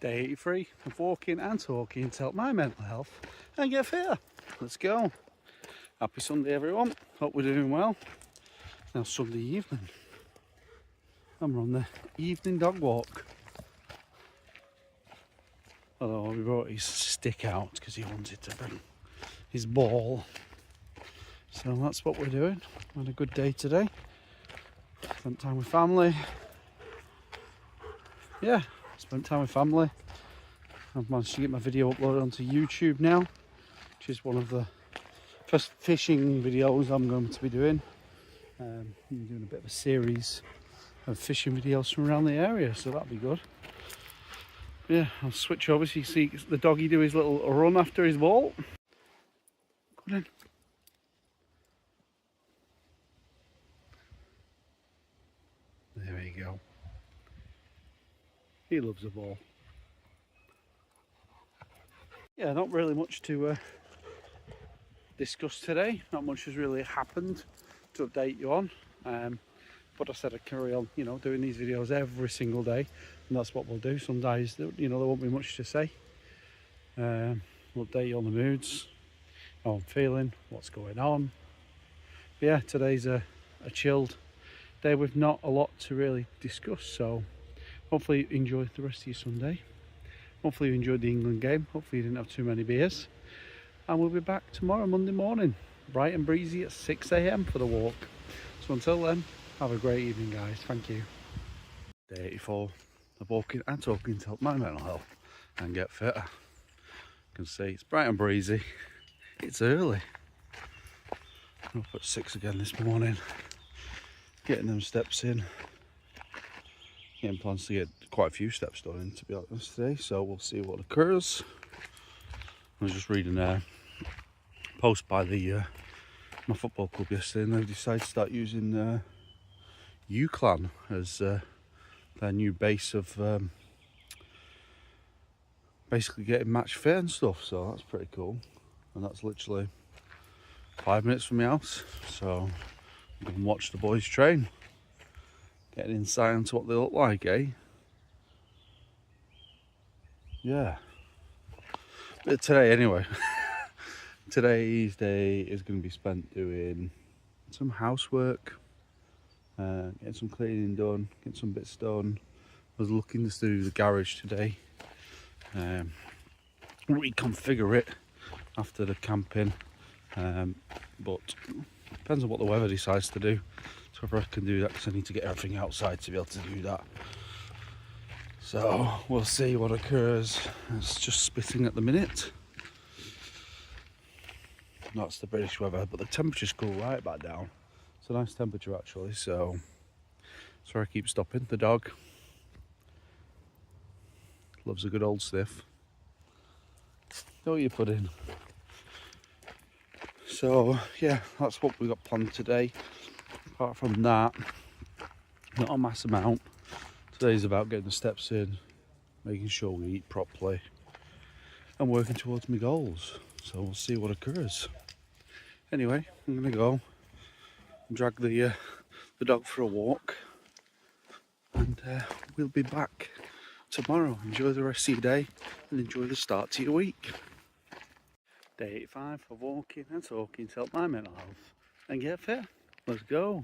Day 83 of walking and talking to help my mental health and get fitter. Let's go. Happy Sunday everyone. Hope we're doing well. Now Sunday evening. and we're on the evening dog walk. Although we brought his stick out because he wanted to bring his ball. So that's what we're doing. We had a good day today. Spent time with family. Yeah, spent time with family. I've managed to get my video uploaded onto YouTube now, which is one of the first fishing videos I'm going to be doing. I'm doing a bit of a series of fishing videos from around the area, so that'll be good. Yeah, I'll switch over so you see the doggy do his little run after his ball. Come on in. There we go. He loves the ball. Yeah, not really much to discuss today. Not much has really happened to update you on. But I said I'd carry on, you know, doing these videos every single day, and that's what we'll do. Some days, you know, there won't be much to say. We'll update you on the moods, how I'm feeling, what's going on. But yeah, today's a chilled day with not a lot to really discuss, so hopefully you enjoy the rest of your Sunday. Hopefully you enjoyed the England game. Hopefully you didn't have too many beers. And we'll be back tomorrow, Monday morning, bright and breezy at 6 AM for the walk. So until then, have a great evening, guys. Thank you. Day 84 of walking and talking to help my mental health and get fitter. You can see it's bright and breezy. It's early. I'm up at 6 again this morning. Getting them steps in. Getting plans to get quite a few steps done, to be honest, today. So we'll see what occurs. I was just reading a post by the my football club yesterday, and they've decided to start using UClan as their new base of basically getting match fit and stuff. So that's pretty cool, and that's literally 5 minutes from my house. So I'm going to watch the boys train, get an insight into what they look like, eh? Yeah. But today, anyway, today's day is going to be spent doing some housework, getting some cleaning done, getting some bits done. I was looking to do the garage today, reconfigure it after the camping, but depends on what the weather decides to do. So if I can do that, because I need to get everything outside to be able to do that. So we'll see what occurs. It's just spitting at the minute. That's the British weather, but the temperature's cool right back down. It's a nice temperature actually, so sorry I keep stopping. The dog loves a good old sniff. Don't you, Pudding? So yeah, that's what we got planned today. Apart from that, not a mass amount. Today's about getting the steps in, making sure we eat properly, and working towards my goals. So we'll see what occurs. Anyway, I'm gonna go and drag the dog for a walk, and we'll be back tomorrow. Enjoy the rest of your day and enjoy the start to your week. Day 85 of walking and talking to help my mental health and get fit. Let's go.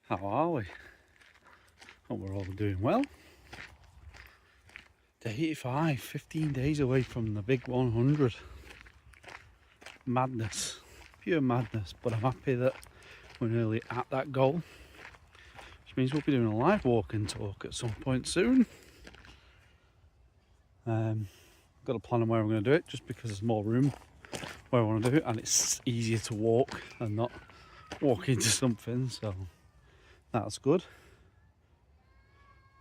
How are we? Hope we're all doing well. Day 85, 15 days away from the big 100. Madness, pure madness, but I'm happy that we're nearly at that goal, which means we'll be doing a live walk and talk at some point soon. Got a plan on where I'm going to do it, just because there's more room where I want to do it, and it's easier to walk and not walk into something, so that's good.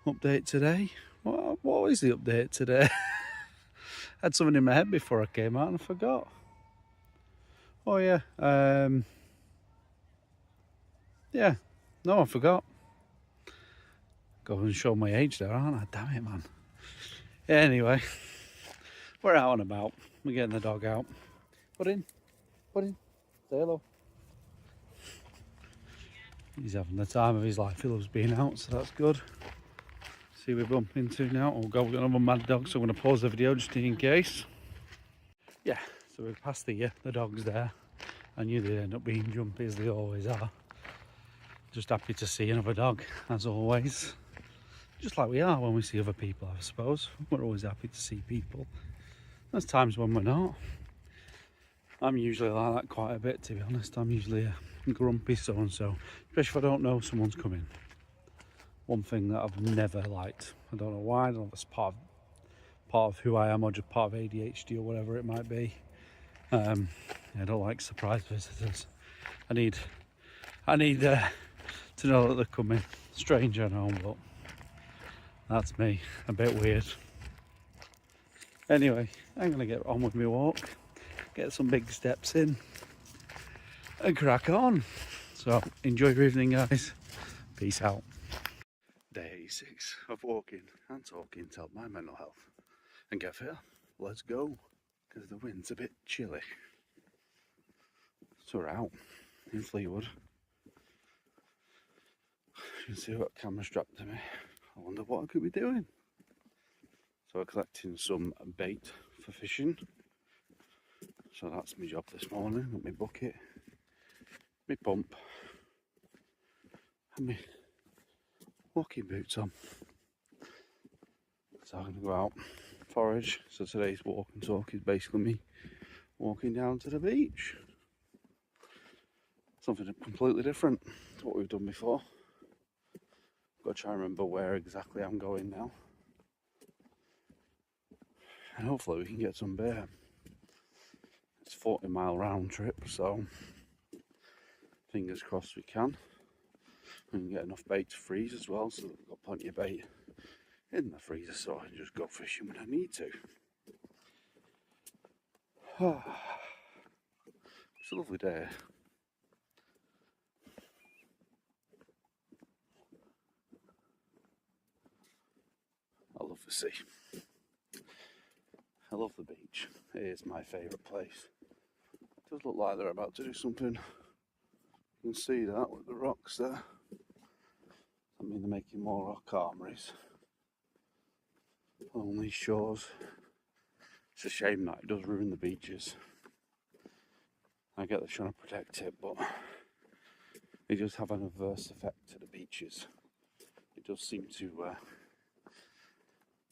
Update today. What was the update today? I had something in my head before I came out and I forgot. Oh yeah. Yeah. No, I forgot. Go and show my age there, aren't I? Damn it, man. Anyway, we're out and about. We're getting the dog out. Pudding. Say hello. He's having the time of his life. He loves being out, so that's good. See we're bumping into now. Oh god, we've got another mad dog, so I'm going to pause the video just in case. Yeah, so we've passed the dogs there. I knew they'd end up being jumpy as they always are. Just happy to see another dog, as always. Just like we are when we see other people, I suppose. We're always happy to see people. There's times when we're not. I'm usually like that quite a bit, to be honest. I'm usually a grumpy so-and-so, especially if I don't know someone's coming. One thing that I've never liked. I don't know why. I don't know if it's part of who I am or just part of ADHD or whatever it might be. I don't like surprise visitors. I need to know that they're coming. Strange, I know, but that's me. A bit weird. Anyway, I'm gonna get on with my walk, get some big steps in, and crack on. So enjoy your evening, guys. Peace out. Day 6 of walking and talking to help my mental health and get fit. Let's go, because the wind's a bit chilly. So we're out in Fleetwood. You can see I've got a camera strapped to me. I wonder what I could be doing. So I'm collecting some bait for fishing. So that's my job this morning. Got my bucket, my pump, and my walking boots on. So I'm going to go out, forage. So today's walk and talk is basically me walking down to the beach. Something completely different to what we've done before. Got to try and remember where exactly I'm going now. And hopefully we can get some bait. It's a 40-mile round trip, so fingers crossed we can. We can get enough bait to freeze as well, so that we've got plenty of bait in the freezer so I can just go fishing when I need to. It's a lovely day. I love the sea. I love the beach. It is my favourite place. It does look like they're about to do something. You can see that with the rocks there. I mean, they're making more rock armories on these shores. It's a shame that it does ruin the beaches. I get they're trying to protect it, but it does have an adverse effect to the beaches. It does seem to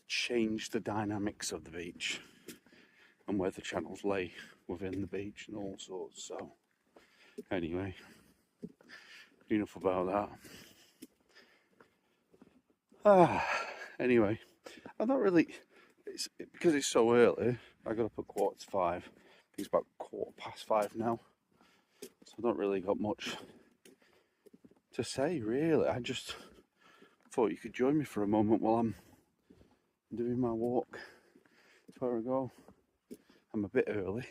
change the dynamics of the beach and where the channels lay within the beach and all sorts. So anyway, enough about that. Anyway, I'm not really, because it's so early. I got up at 5:15. It's about 5:15 now, so I don't really got much to say really. I just thought you could join me for a moment while I'm doing my walk to where I go. I'm a bit early,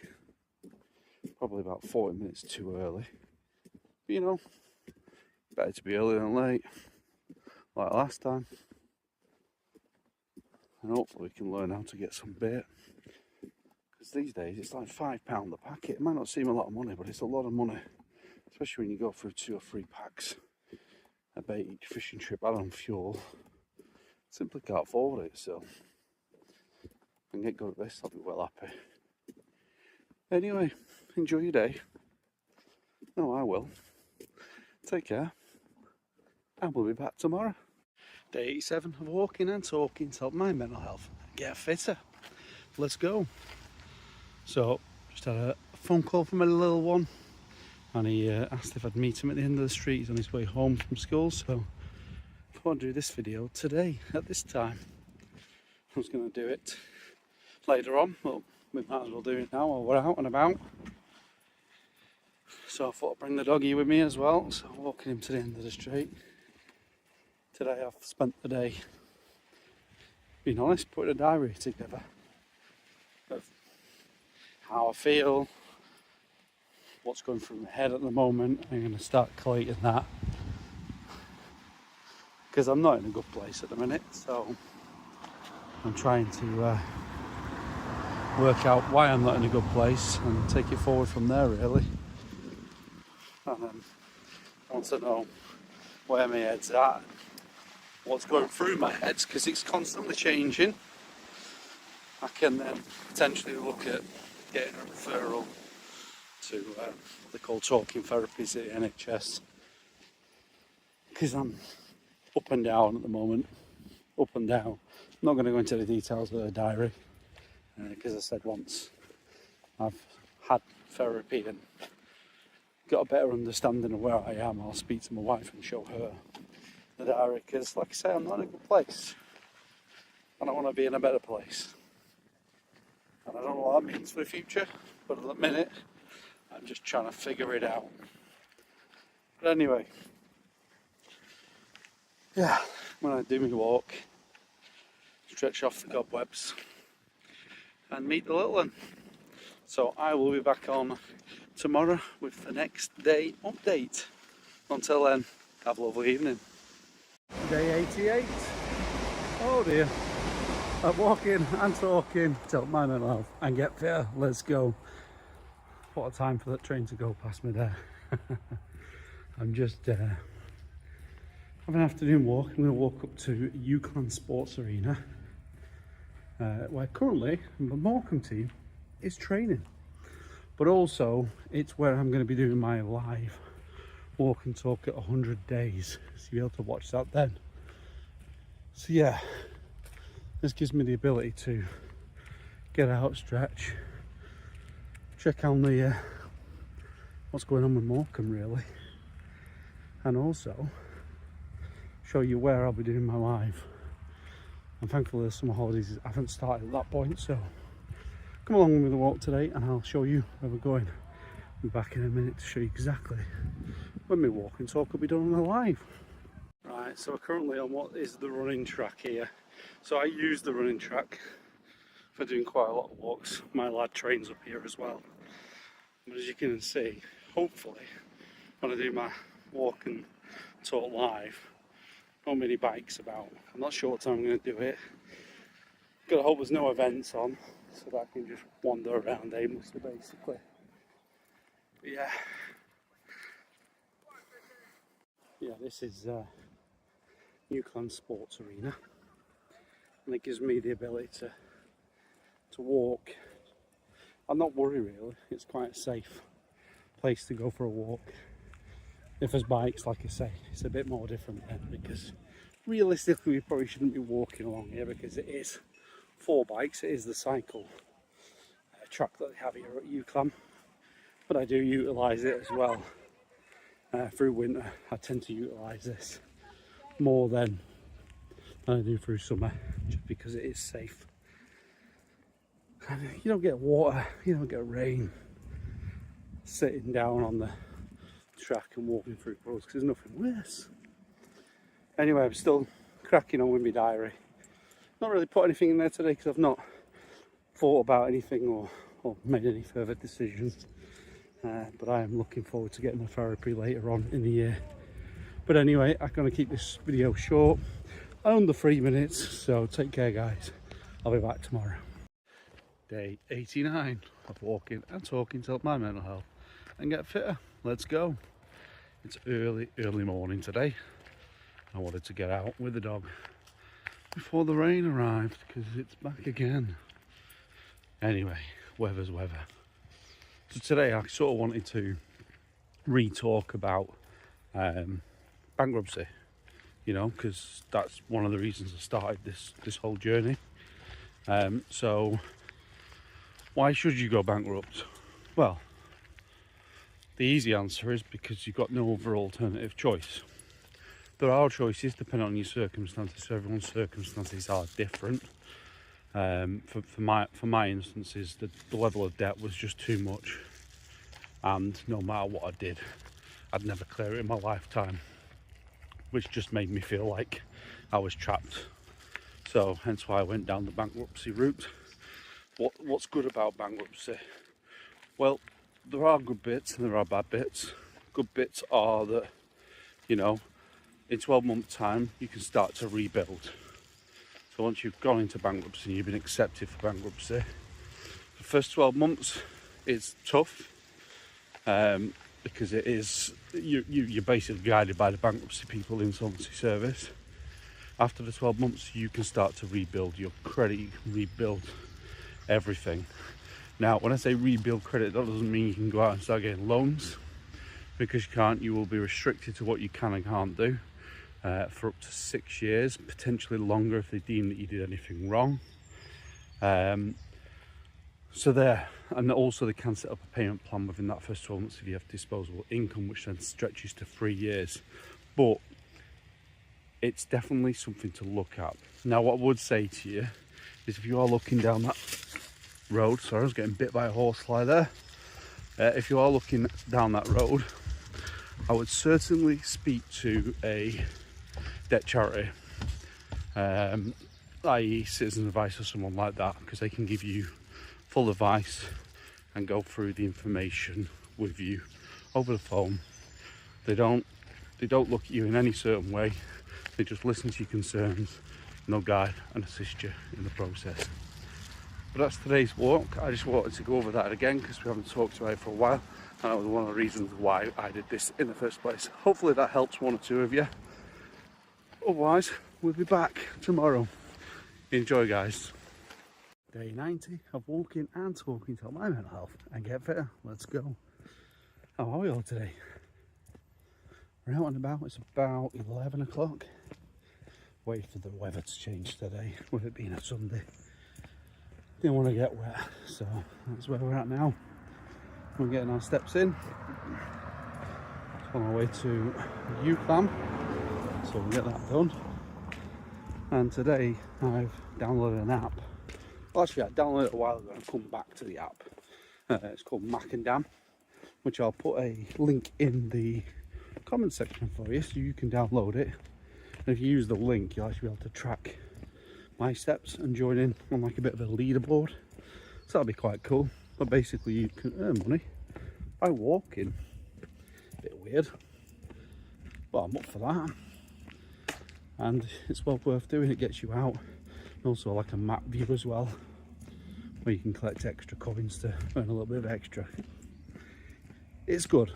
probably about 40 minutes too early, but you know, better to be early than late, like last time. And hopefully we can learn how to get some bait, because these days it's like £5 a packet. It might not seem a lot of money, but it's a lot of money, especially when you go through 2 or 3 packs of bait each fishing trip, add on fuel. Simply can't afford it, so if I can get good at this, I'll be well happy. Anyway, enjoy your day. No, I will. Take care, and we'll be back tomorrow. Day 87 of walking and talking to help my mental health get fitter. Let's go. So, just had a phone call from a little one, and he asked if I'd meet him at the end of the street. He's on his way home from school, so I thought I'd do this video today at this time. I was going to do it later on, but we might as well do it now while we're out and about. So I thought I'd bring the doggy with me as well, so I'm walking him to the end of the street. Today I've spent the day, being honest, putting a diary together of how I feel, what's going through my head at the moment. I'm going to start collating that, because I'm not in a good place at the minute, so I'm trying to work out why I'm not in a good place and take it forward from there really. And I want to know where my head's at, what's going through my head, because it's constantly changing. I can then potentially look at getting a referral to what they call talking therapies at the NHS. because I'm up and down at the moment, up and down. I'm not going to go into the details of the diary, because I said once I've had therapy and got a better understanding of where I am, I'll speak to my wife and show her the diary, because like I say, I'm not in a good place and I want to be in a better place, and I don't know what that means for the future, but at the minute I'm just trying to figure it out. But anyway, yeah, when I do my walk, stretch off the cobwebs and meet the little one. So I will be back on tomorrow with the next day update. Until then, have a lovely evening. Day 88. Oh dear. I'm walking and talking to help my mental health and get fitter. Let's go. What a time for that train to go past me there. I'm just having an afternoon walk. I'm going to walk up to UCLan Sports Arena, where currently the Morecambe team is training. But also, it's where I'm going to be doing my live walk and talk at 100 days. So you'll be able to watch that then. So yeah, this gives me the ability to get out, stretch, check on the what's going on with Morecambe really, and also show you where I'll be doing my live. And thankfully the summer holidays I haven't started at that point, so come along with the walk today and I'll show you where we're going. I'll be back in a minute to show you exactly when my walk and talk will be done on the live. Right, so we're currently on what is the running track here. So I use the running track for doing quite a lot of walks. My lad trains up here as well. But as you can see, hopefully, when I do my walk and talk live, not many bikes about. I'm not sure what time I'm going to do it. Gotta hope there's no events on, so that I can just wander around aimlessly basically. But yeah, this is UCLan Sports Arena, and it gives me the ability to walk. I'm not worried really, it's quite a safe place to go for a walk. If there's bikes, like I say, it's a bit more different then, because realistically we probably shouldn't be walking along here because it is for bikes. It is the cycle track that they have here at UCLan, but I do utilise it as well through winter. I tend to utilise this more than I do through summer, just because it is safe. And you don't get water, you don't get rain sitting down on the track and walking through puddles, because there's nothing worse. Anyway, I'm still cracking on with my diary. Not really put anything in there today because I've not thought about anything or made any further decisions. But I am looking forward to getting my therapy later on in the year. But anyway, I'm going to keep this video short, under 3 minutes, so take care guys. I'll be back tomorrow. Day 89 of walking and talking to help my mental health and get fitter. Let's go. It's early morning today. I wanted to get out with the dog before the rain arrived because it's back again. Anyway, weather's weather. So today I sort of wanted to re-talk about bankruptcy, you know, because that's one of the reasons I started this whole journey. So why should you go bankrupt? Well, the easy answer is because you've got no other alternative choice. There are choices depending on your circumstances, so everyone's circumstances are different. For my instances, the level of debt was just too much, and no matter what I did, I'd never clear it in my lifetime, which just made me feel like I was trapped. So hence why I went down the bankruptcy route. What's good about bankruptcy? Well, there are good bits and there are bad bits. Good bits are that, you know, in 12 months time you can start to rebuild. So once you've gone into bankruptcy and you've been accepted for bankruptcy, the first 12 months is tough, because it is you're basically guided by the bankruptcy people, the insolvency service. After the 12 months you can start to rebuild your credit, you can rebuild everything. Now when I say rebuild credit, that doesn't mean you can go out and start getting loans, because you can't. You will be restricted to what you can and can't do. for up to 6 years, potentially longer if they deem that you did anything wrong. So there, and also they can set up a payment plan within that first 12 months if you have disposable income, which then stretches to 3 years. But it's definitely something to look at. Now, what I would say to you is if you are looking down that road, sorry, I was getting bit by a horsefly there. If you are looking down that road, I would certainly speak to a debt charity, i.e. Citizen Advice or someone like that, because they can give you full advice and go through the information with you over the phone. They don't look at you in any certain way. They just listen to your concerns and they'll guide and assist you in the process. But that's today's walk. I just wanted to go over that again because we haven't talked about it for a while, and that was one of the reasons why I did this in the first place. Hopefully that helps one or two of you. Otherwise, we'll be back tomorrow. Enjoy, guys. Day 90 of walking and talking to my mental health and get fitter. Let's go. How are we all today? We're out and about. It's about 11 o'clock. Wait for the weather to change today, with it being a Sunday. Didn't want to get wet, so that's where we're at now. We're getting our steps in. It's on our way to UCLAM, so we'll get that done. And today I've downloaded an app. Well, actually I downloaded it a while ago and come back to the app. It's called Macadam, which I'll put a link in the comment section for you so you can download it. And if you use the link, you'll actually be able to track my steps and join in on like a bit of a leaderboard. So that'll be quite cool. But basically you can earn money by walking. A bit weird, but I'm up for that. And it's well worth doing. It gets you out. And also like a map view as well, where you can collect extra coins to earn a little bit of extra. It's good.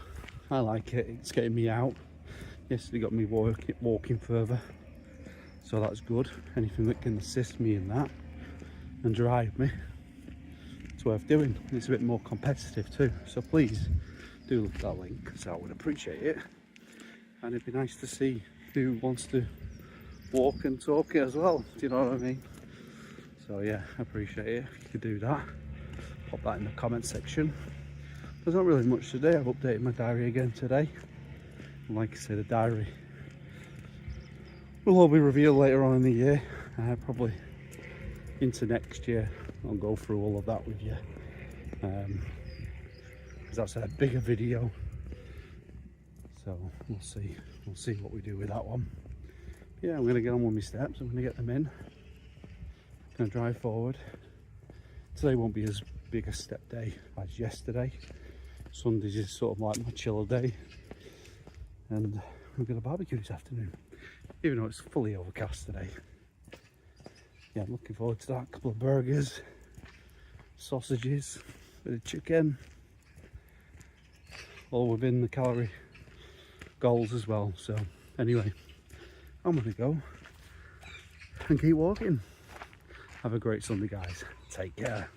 I like it. It's getting me out. Yesterday got me walking further, so that's good. Anything that can assist me in that and drive me, it's worth doing. It's a bit more competitive too, so please do look at that link because I would appreciate it. And it'd be nice to see who wants to walk and talk it as well, do you know what I mean? So yeah, I appreciate it if you could do that. Pop that in the comment section. There's not really much today. I've updated my diary again today. And like I said, the diary will all be revealed later on in the year, probably into next year. I'll go through all of that with you, because that's a bigger video. So we'll see what we do with that one. Yeah, I'm going to get on with my steps. I'm going to get them in. I'm going to drive forward. Today won't be as big a step day as yesterday. Sundays is sort of like my chiller day. And we're going to barbecue this afternoon, even though it's fully overcast today. Yeah, I'm looking forward to that. A couple of burgers, sausages, bit of chicken, all within the calorie goals as well. So anyway, I'm going to go and keep walking. Have a great Sunday, guys. Take care.